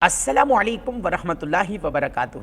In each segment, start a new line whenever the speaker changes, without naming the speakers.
السلام علیکم ورحمۃ اللہ وبرکاتہ۔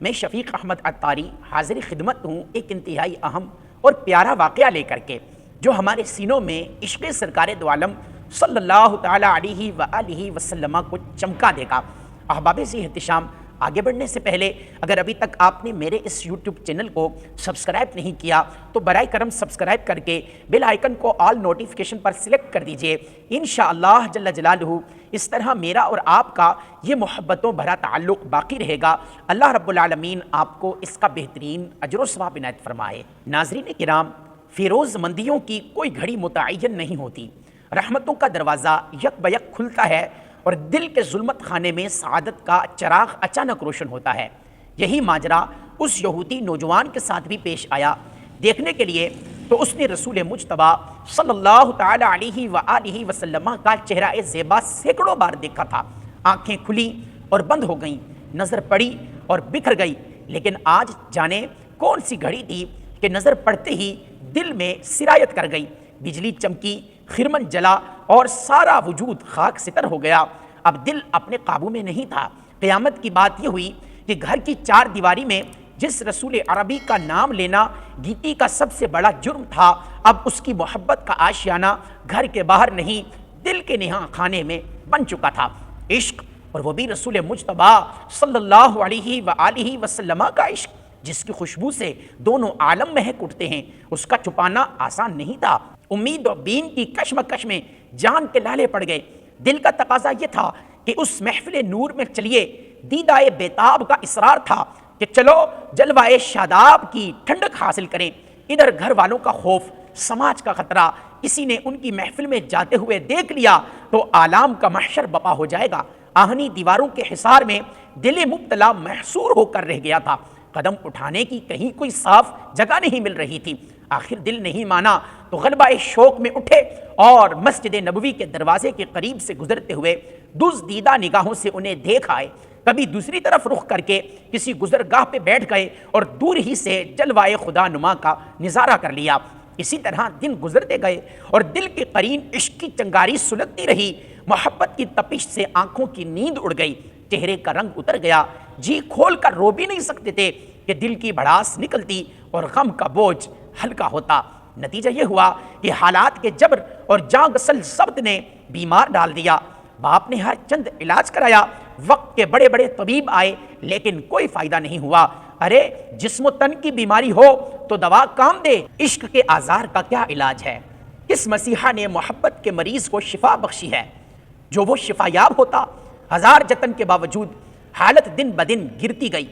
میں شفیق احمد عطاری حاضر خدمت ہوں ایک انتہائی اہم اور پیارا واقعہ لے کر کے، جو ہمارے سینوں میں عشق سرکار دو عالم صلی اللہ تعالیٰ علیہ وآلہ وسلم کو چمکا دے گا۔ احباب ذی احتشام، آگے بڑھنے سے پہلے اگر ابھی تک آپ نے میرے اس یوٹیوب چینل کو سبسکرائب نہیں کیا تو برائے کرم سبسکرائب کر کے بیل آئیکن کو آل نوٹیفیکیشن پر سلیکٹ کر دیجئے۔ انشاءاللہ جل جلالہ اس طرح میرا اور آپ کا یہ محبتوں بھرا تعلق باقی رہے گا۔ اللہ رب العالمین آپ کو اس کا بہترین اجر و ثواب عنایت فرمائے۔ ناظرین کرام، فیروز مندیوں کی کوئی گھڑی متعین نہیں ہوتی، رحمتوں کا دروازہ یک بیک کھلتا ہے اور دل کے ظلمت خانے میں سعادت کا چراغ اچانک روشن ہوتا ہے۔ یہی ماجرا اس یہودی نوجوان کے ساتھ بھی پیش آیا۔ دیکھنے کے لیے تو اس نے رسول مجتبیٰ صلی اللہ تعالیٰ علیہ وآلہ وسلم کا چہرہ زیبا سینکڑوں بار دیکھا تھا۔ آنکھیں کھلی اور بند ہو گئیں، نظر پڑی اور بکھر گئی، لیکن آج جانے کون سی گھڑی تھی کہ نظر پڑتے ہی دل میں سرایت کر گئی۔ بجلی چمکی، خرمن جلا اور سارا وجود خاک ستر ہو گیا۔ اب دل اپنے قابو میں نہیں تھا۔ قیامت کی بات یہ ہوئی کہ گھر کی چار دیواری میں جس رسول عربی کا نام لینا گیتی کا سب سے بڑا جرم تھا، اب اس کی محبت کا آشیانہ گھر کے باہر نہیں، دل کے نہاں خانے میں بن چکا تھا۔ عشق، اور وہ بھی رسول مجتبیٰ صلی اللہ علیہ وآلہ وسلم کا عشق، جس کی خوشبو سے دونوں عالم مہک اٹھتے ہیں، اس کا چھپانا آسان نہیں تھا۔ امید و بین کی کشمکش میں جان کے لالے پڑ گئے۔ دل کا تقاضا یہ تھا کہ اس محفل نور میں چلیے، دیدائے بیتاب کا اصرار تھا کہ چلو جلوائے شاداب کی ٹھنڈک حاصل کریں۔ ادھر گھر والوں کا خوف، سماج کا خطرہ، کسی نے ان کی محفل میں جاتے ہوئے دیکھ لیا تو عالم کا محشر بپا ہو جائے گا۔ آہنی دیواروں کے حصار میں دل مبتلا محصور ہو کر رہ گیا تھا۔ قدم اٹھانے کی کہیں کوئی صاف جگہ نہیں مل رہی تھی۔ آخر دل نہیں مانا تو غلبہ شوق میں اٹھے اور مسجد نبوی کے دروازے کے قریب سے گزرتے ہوئے دزدیدہ نگاہوں سے انہیں دیکھ آئے۔ کبھی دوسری طرف رخ کر کے کسی گزرگاہ پہ بیٹھ گئے اور دور ہی سے جلوائے خدا نما کا نظارہ کر لیا۔ اسی طرح دن گزرتے گئے اور دل کے قرین عشق کی چنگاری سلگتی رہی۔ محبت کی تپش سے آنکھوں کی نیند اڑ گئی، چہرے کا رنگ اتر گیا، جی کھول کر رو بھی نہیں سکتے تھے کہ دل کی بھڑاس نکلتی اور غم کا بوجھ ہلکا ہوتا۔ نتیجہ یہ ہوا کہ حالات کے جبر اور جان گسل ضبط نے بیمار ڈال دیا۔ باپ نے ہر چند علاج کرایا، وقت کے بڑے بڑے طبیب آئے، لیکن کوئی فائدہ نہیں ہوا۔ ارے جسم و تن کی بیماری ہو تو دوا کام دے، عشق کے آزار کا کیا علاج ہے؟ کس مسیحا نے محبت کے مریض کو شفا بخشی ہے جو وہ شفا یاب ہوتا؟ ہزار جتن کے باوجود حالت دن بدن گرتی گئی۔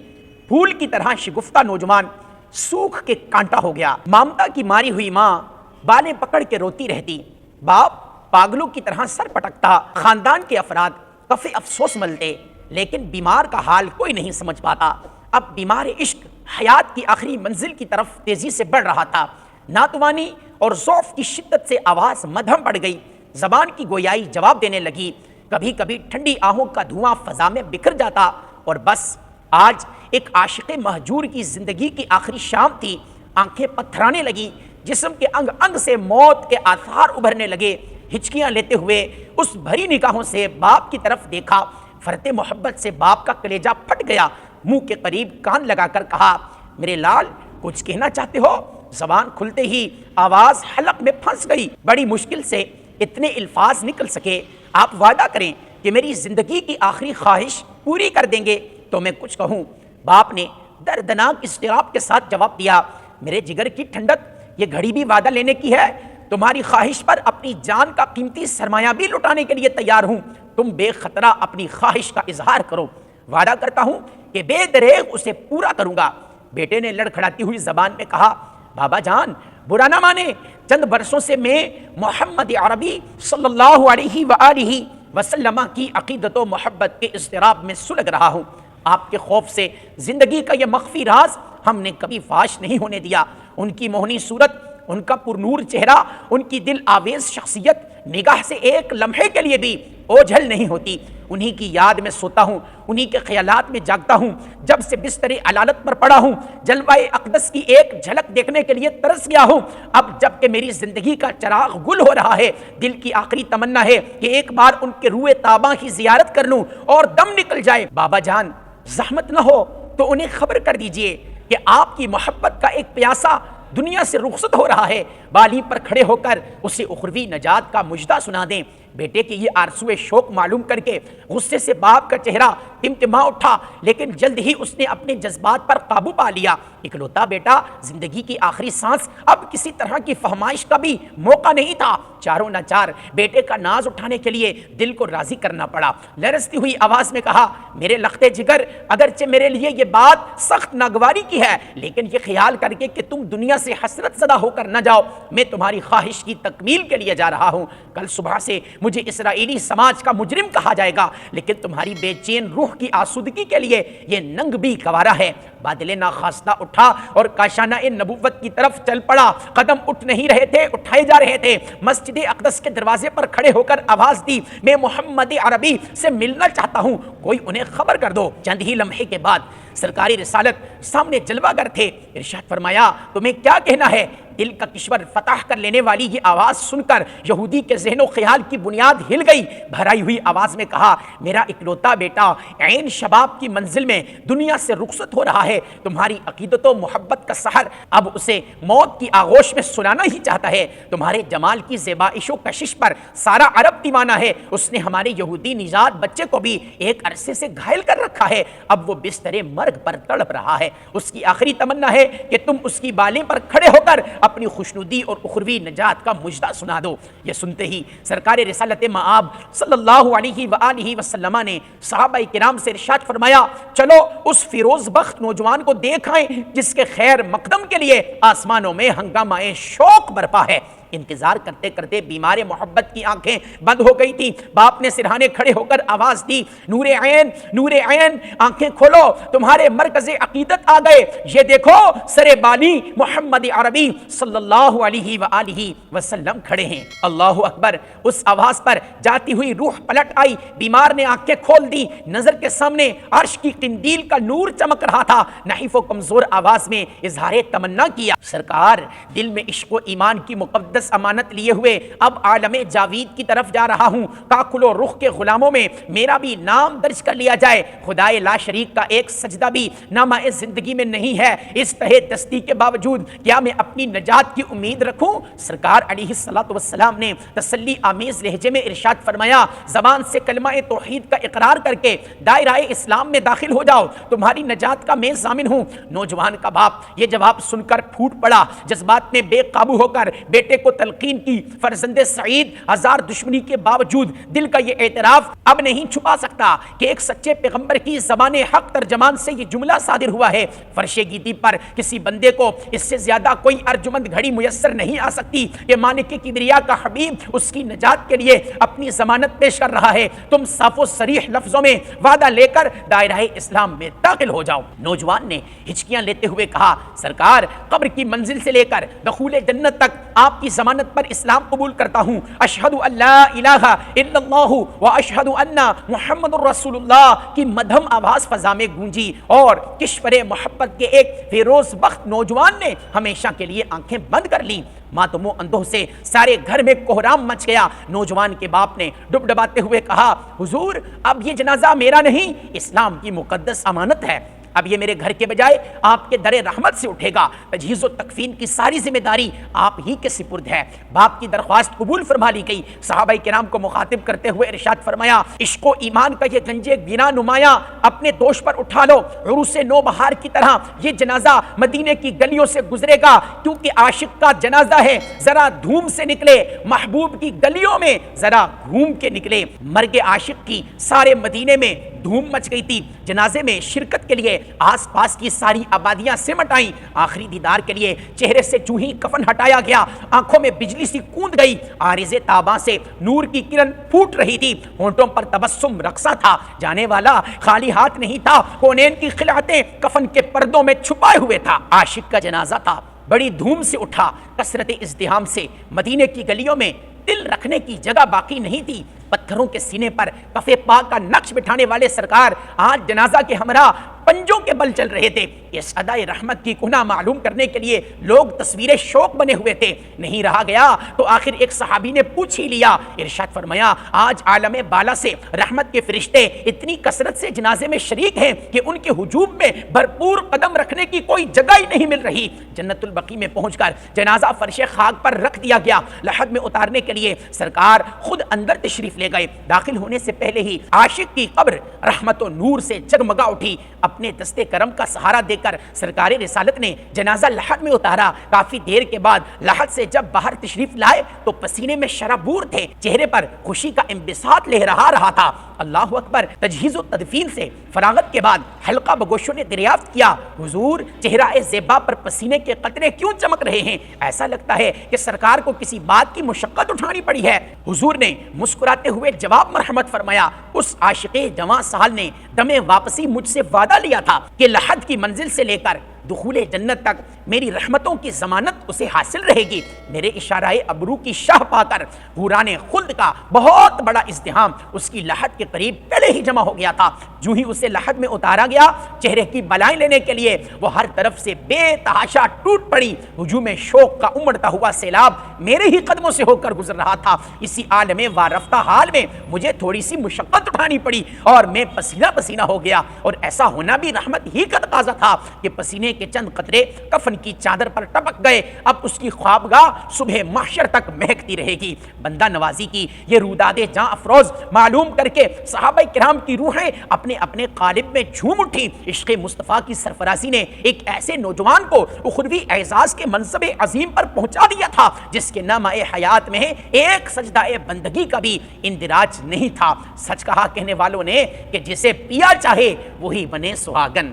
پھول کی طرح شگفتہ نوجوان سوکھ کے کانٹا ہو گیا۔ مامتا کی ماری ہوئی ماں بالیں پکڑ کے روتی رہتی، باپ پاگلوں کی طرح سر پٹکتا، خاندان کے افراد کفِ افسوس ملتے، لیکن بیمار کا حال کوئی نہیں سمجھ پاتا۔ اب بیمار عشق حیات کی آخری منزل کی طرف تیزی سے بڑھ رہا تھا۔ ناتوانی اور ضعف کی شدت سے آواز مدھم پڑ گئی، زبان کی گویائی جواب دینے لگی، کبھی کبھی ٹھنڈی آہوں کا دھواں فضا میں بکھر جاتا، اور بس آج ایک عاشق مہجور کی زندگی کی آخری شام تھی۔ آنکھیں پتھرانے لگی، جسم کے انگ انگ سے موت کے آثار ابھرنے لگے۔ ہچکیاں لیتے ہوئے اس بھری نگاہوں سے باپ کی طرف دیکھا۔ فرط محبت سے باپ کا کلیجہ پھٹ گیا، منہ کے قریب کان لگا کر کہا، میرے لال کچھ کہنا چاہتے ہو؟ زبان کھلتے ہی آواز حلق میں پھنس گئی۔ بڑی مشکل سے اتنے الفاظ نکل سکے، آپ وعدہ کریں کہ میری زندگی کی آخری خواہش پوری کر دیں گے تو میں کچھ کہوں۔ باپ نے دردناک اضطراب کے ساتھ جواب دیا، میرے جگر کی ٹھنڈک، یہ گھڑی بھی وعدہ لینے کی ہے، تمہاری خواہش پر اپنی جان کا قیمتی سرمایہ بھی لٹانے کے لیے تیار ہوں، تم بے خطرہ اپنی خواہش کا اظہار کرو، وعدہ کرتا ہوں کہ بے دریغ اسے پورا کروں گا۔ بیٹے نے لڑکھڑاتی ہوئی زبان میں کہا، بابا جان برا نہ مانے، چند برسوں سے میں محمد عربی صلی اللہ علیہ وآلہ وسلم کی عقیدت و محبت کے اضطراب میں سلگ رہا ہوں۔ آپ کے خوف سے زندگی کا یہ مخفی راز ہم نے کبھی فاش نہیں ہونے دیا۔ ان کی موہنی صورت، ان کا پرنور چہرہ، ان کی دل آویز شخصیت نگاہ سے ایک لمحے کے لیے بھی اوجھل نہیں ہوتی۔ انہی کی یاد میں سوتا ہوں، انہی کے خیالات میں جاگتا ہوں۔ جب سے بستر علالت پر پڑا ہوں، جلوہ اقدس کی ایک جھلک دیکھنے کے لیے ترس گیا ہوں۔ اب جب کہ میری زندگی کا چراغ گل ہو رہا ہے، دل کی آخری تمنا ہے کہ ایک بار ان کے روئے تاباں کی زیارت کر لوں اور دم نکل جائے۔ بابا جان، زحمت نہ ہو تو انہیں خبر کر دیجئے کہ آپ کی محبت کا ایک پیاسا دنیا سے رخصت ہو رہا ہے۔ بالی پر کھڑے ہو کر اسے اخروی نجات کا مژدہ سنا دیں۔ بیٹے کی یہ آرزوئے شوق معلوم کر کے غصے سے باپ کا چہرہ ٹمٹما اٹھا، لیکن جلد ہی اس نے اپنے جذبات پر قابو پا لیا۔ اکلوتا بیٹا، زندگی کی آخری سانس، اب کسی طرح کی فہمائش کا بھی موقع نہیں تھا۔ چاروں ناچار بیٹے کا ناز اٹھانے کے لیے دل کو راضی کرنا پڑا۔ لرزتی ہوئی آواز میں کہا، میرے لختے جگر، اگرچہ میرے لیے یہ بات سخت ناگواری کی ہے، لیکن یہ خیال کر کے کہ تم دنیا سے حسرت زدہ ہو کر نہ جاؤ، میں تمہاری خواہش کی تکمیل کے لیے جا رہا ہوں۔ کل صبح سے مجھے اسرائیلی سماج کا مجرم کہا جائے گا، لیکن تمہاری بے چین روح کی آسودگی کے لیے یہ ننگ بھی گوارا ہے۔ بادل ناخواستہ اٹھا اور کاشانہ نبوت کی طرف چل پڑا۔ قدم اٹھ نہیں رہے تھے، اٹھائے جا رہے تھے۔ مسجد اقدس کے دروازے پر کھڑے ہو کر آواز دی، میں محمد عربی سے ملنا چاہتا ہوں، کوئی انہیں خبر کر دو۔ چند ہی لمحے کے بعد سرکاری رسالت سامنے جلوہ گر تھے۔ ارشاد فرمایا، تمہیں کیا کہنا ہے؟ دل کا کشور فتح کر لینے والی یہ آواز سن کر یہودی کے ذہن و خیال کی بنیاد ہل گئی۔ بھرائی ہوئی آواز میں کہا، میرا اکلوتا بیٹا عین شباب کی منزل میں دنیا سے رخصت ہو رہا ہے۔ تمہاری عقیدت و محبت کا سحر اب اسے موت کی آغوش میں سنانا ہی چاہتا ہے۔ تمہارے جمال کی زیبائش و کشش پر سارا عرب دیوانہ ہے۔ اس نے ہمارے یہودی نژاد بچے کو بھی ایک عرصے سے گھائل کر رکھا ہے، اب وہ بستر مرگ پر تڑپ رہا ہے۔ اس کی آخری تمنا ہے کہ تم اس کی بالیں پر کھڑے ہو کر اپنی خوشنودی اور اخروی نجات کا مژدہ سنا دو۔ یہ سنتے ہی سرکار رسالت مآب صلی اللہ علیہ وآلہ وسلم نے صحابہ کرام سے ارشاد فرمایا، چلو اس فیروز بخت نوجوان کو دیکھ آئیں جس کے خیر مقدم کے لیے آسمانوں میں ہنگامہ شوق برپا ہے۔ انتظار کرتے کرتے بیمار محبت کی آنکھیں بند ہو گئی تھی۔ باپ نے سرہانے کھڑے ہو کر آواز دی، نور عین، نور عین، آنکھیں کھولو، تمہارے مرکز عقیدت آ گئے۔ یہ دیکھو سر بالی محمد عربی صلی اللہ علیہ وآلہ وسلم کھڑے ہیں۔ اللہ اکبر! اس آواز پر جاتی ہوئی روح پلٹ آئی۔ بیمار نے آنکھیں کھول دی، نظر کے سامنے عرش کی قندیل کا نور چمک رہا تھا۔ نحیف و کمزور آواز میں اظہار تمنا کیا، سرکار، دل میں عشق و ایمان کی مقدس امانت لیے ہوئے اب عالم جاوید کی طرف جا رہا ہوں۔ کاکل و رخ کے غلاموں میں میرا بھی نام درج کر لیا جائے۔ خدائے لا شریک کا ایک سجدہ بھی نامہ زندگی میں نہیں ہے۔ اس تہے دستی کے باوجود کیا میں اپنی نجات کی امید رکھوں؟ سرکار علیہ الصلوۃ والسلام نے تسلی آمیز لہجے میں ارشاد فرمایا، زبان سے کلمہ توحید کا اقرار کر کے دائرہ اسلام میں داخل ہو جاؤ، تمہاری نجات کا میں ضامن ہوں۔ نوجوان کا باپ یہ جواب سن کر پھوٹ پڑا، جذبات میں بے قابو ہو کر بیٹے کو تلقین کی، فرزند سعید ہزار دشمنی کے باوجود دل کا یہ اعتراف اب نہیں چھپا سکتا کہ ایک سچے پیغمبر کی زبان حق ترجمان سے یہ جملہ صادر ہوا ہے، فرش گیتی پر کسی بندے کو اس سے زیادہ کوئی ارجمند گھڑی میسر نہیں آ سکتی کہ مالک کبریا کا حبیب اس کی نجات کے لیے اپنی ضمانت پیش کر رہا ہے۔ تم صاف و صریح لفظوں میں وعدہ لے کر دائرہ اسلام میں داخل ہو جاؤ۔ نوجوان نے ہچکیاں لیتے ہوئے کہا، سرکار، قبر کی منزل سے لے کر دخول جنت تک آپ کی ضمانت پر اسلام قبول کرتا ہوں۔ اشہد ان لا الہ الا اللہ و اشہد ان محمد الرسول اللہ کی مدھم آواز فضا میں گونجی اور کشور محبت کے ایک فیروز بخت نوجوان نے ہمیشہ کے لیے آنکھیں بند کر لیں۔ ماتموں اندھوں سے سارے گھر میں کوہرام مچ گیا۔ نوجوان کے باپ نے ڈبڈباتے ہوئے کہا، حضور، اب یہ جنازہ میرا نہیں، اسلام کی مقدس امانت ہے، اب یہ میرے گھر کے بجائے آپ کے در رحمت سے اٹھے گا۔ تجہیز و تکفین کی ساری ذمہ داری آپ ہی کے سپرد ہے۔ باپ کی درخواست قبول فرما لی گئی۔ صحابہ کرام کو مخاطب کرتے ہوئے ارشاد فرمایا، عشق و ایمان کا یہ گنج گنا نمایاں اپنے دوش پر اٹھا لو، عروس نو بہار کی طرح یہ جنازہ مدینے کی گلیوں سے گزرے گا، کیونکہ عاشق کا جنازہ ہے، ذرا دھوم سے نکلے، محبوب کی گلیوں میں ذرا گھوم کے نکلے۔ مرگ عاشق کی سارے مدینے میں دھوم مچ گئی تھی۔ جنازے میں شرکت کے لیے آس پاس کی ساری آبادیاں سمٹ آئیں۔ آخری دیدار کے لیے چہرے سے چوں ہی کفن ہٹایا گیا، آنکھوں میں بجلی سی کوند گئی، عارض تاباں سے نور کی کرن پھوٹ رہی تھی، ہونٹوں پر تبسم رقصاں تھا۔ جانے والا خالی ہاتھ نہیں تھا، کونین کی خلعتیں کفن کے پردوں میں چھپائے ہوئے تھا۔ عاشق کا جنازہ تھا، بڑی دھوم سے اٹھا، کثرت ازدحام سے مدینے کی گلیوں میں دل رکھنے کی جگہ باقی نہیں تھی۔ پتھروں کے سینے پر کفے پاک کا نقش بٹھانے والے سرکار آج جنازہ کے ہمراہ پنجوں کے بل چل رہے تھے۔ یہ صدائے رحمت کی کنہ معلوم کرنے کے لیے لوگ تصویر شوق بنے ہوئے تھے۔ نہیں رہا گیا تو آخر ایک صحابی نے پوچھ ہی لیا، ارشاد فرمایا آج عالم بالا سے رحمت کے فرشتے اتنی کثرت سے جنازے میں شریک ہیں کہ ان کے ہجوم میں بھرپور قدم رکھنے کی کوئی جگہ ہی نہیں مل رہی۔ جنت البقیع میں پہنچ کر جنازہ فرش خاک پر رکھ دیا گیا۔ لحد میں اتارنے کے لیے سرکار خود اندر تشریف لے گئے۔ داخل ہونے سے پہلے ہی عاشق کی قبر رحمت و نور سے جگمگا اٹھی۔ اپنے دستے کرم کا سہارا دے کر سرکار رسالت نے جنازہ لحد میں اتارا۔ کافی دیر کے بعد لحد سے جب باہر تشریف لائے تو پسینے میں شرابور تھے، چہرے پر خوشی کا انبساط لہرا رہا تھا۔ اللہ اکبر۔ تجہیز و تدفین سے فراغت کے بعد حلقہ بگوشوں نے دریافت کیا، حضور چہرہ زیبا پر پسینے کے قطرے کیوں چمک رہے ہیں؟ ایسا لگتا ہے کہ سرکار کو کسی بات کی مشقت اٹھانی پڑی ہے۔ حضور نے مسکراتے ہوئے جواب مرحمت فرمایا، اس عاشق جواں سال نے دم واپسی مجھ سے وعدہ لیا تھا کہ لحد کی منزل سے لے کر دخول جنت تک میری رحمتوں کی ضمانت اسے حاصل رہے گی۔ میرے اشارہ ابرو کی شاہ پا کر حوران خلد کا بہت بڑا ازدحام اس کی لحد کے قریب پہلے ہی جمع ہو گیا تھا۔ جو ہی اسے لحد میں اتارا گیا، چہرے کی بلائیں لینے کے لیے وہ ہر طرف سے بے تحاشا ٹوٹ پڑی۔ ہجوم شوق کا امڑتا ہوا سیلاب میرے ہی قدموں سے ہو کر گزر رہا تھا۔ اسی عالم وارفتہ حال میں مجھے تھوڑی سی مشقت اٹھانی پڑی اور میں پسینہ پسینہ ہو گیا، اور ایسا ہونا بھی رحمت ہی کا تقاضا تھا کہ پسینے کے چند قطرے کفن کی چادر پر ٹپک گئے۔ اب اس کی خوابگاہ صبح محشر تک مہکتی رہے گی۔ بندہ نوازی کی یہ روداد جاں افروز معلوم کر کے صحابہ کرام کی روحیں اپنے اپنے قالب میں جھوم اٹھی۔ عشق مصطفیٰ کی سرفرازی نے ایک ایسے نوجوان کو اخروی اعزاز کے منصب عظیم پر پہنچا دیا تھا جس کے نامہ حیات میں ایک سجدہ بندگی کا بھی اندراج نہیں تھا۔ سچ کہا کہنے والوں نے کہ جسے پیا چاہے وہی بنے سہاگن۔